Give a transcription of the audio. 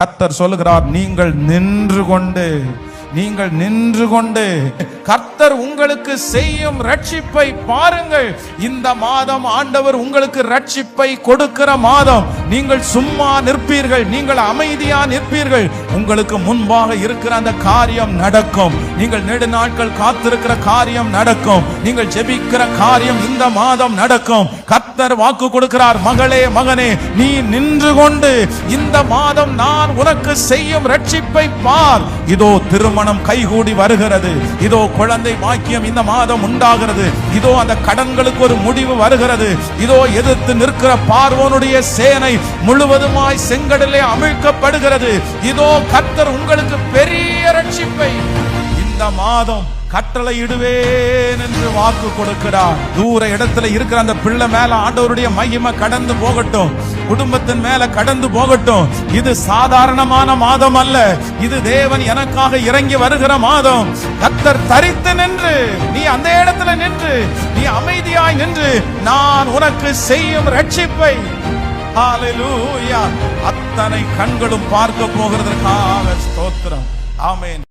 கர்த்தர் சொல்லுகிறார், நீங்கள் நின்று கொண்டு கர்த்தர் உங்களுக்கு செய்யும் ரட்சிப்பை பாருங்கள். இந்த மாதம் ஆண்டவர் உங்களுக்கு ரட்சிப்பை கொடுக்கிற மாதம். நீங்கள் சும்மா நிற்பீர்கள், நீங்கள் அமைதியா நிற்பீர்கள். உங்களுக்கு முன்பாக இருக்கிற அந்த காரியம் நடக்கும். நீங்கள் நெடுநாட்கள் காத்திருக்கிற காரியம் நடக்கும். நீங்கள் ஜெபிக்கிற காரியம் இந்த மாதம் நடக்கும். கர்த்தர் வாக்கு கொடுக்கிறார், மகளே மகனே, நீ நின்று கொண்டு இந்த மாதம் நான் உனக்கு செய்யும் ரட்சிப்பை பார். இதோ திருமணம் கைகூடி வருகிறது. இதோ குழந்தை பாக்கியம் இந்த மாதம் உண்டாகிறது. இதோ அந்த கடன்களுக்கு ஒரு முடிவு வருகிறது. இதோ எதிர்த்து நிற்கிற பார்வோனுடைய சேனை முழுவதுமாய் செங்கடலே அமிழ்க்கப்படுகிறது. இதோ கர்த்தர் உங்களுக்கு பெரிய ரட்சிப்பை இந்த மாதம் கட்டளையிடுவேன் என்று வாக்கு கொடுக்கிறார். தூர இடத்துல இருக்கிற அந்த பிள்ளை மேல ஆண்டவருடைய மகிமை கடந்து போகட்டும், குடும்பத்தின் மேல கடந்து போகட்டும். இது சாதாரணமான மாதம் அல்ல, இது தேவன் எனக்காக இறங்கி வருகிற மாதம். கர்த்தர் தரித்து நின்று, நீ அந்த இடத்துல நின்று, நீ அமைதியாய் நின்று, நான் உனக்கு செய்யும் ரட்சிப்பை ஹல்லேலூயா அத்தனை கண்களும் பார்க்க போகிறதற்காக ஸ்தோத்திரம். ஆமென்.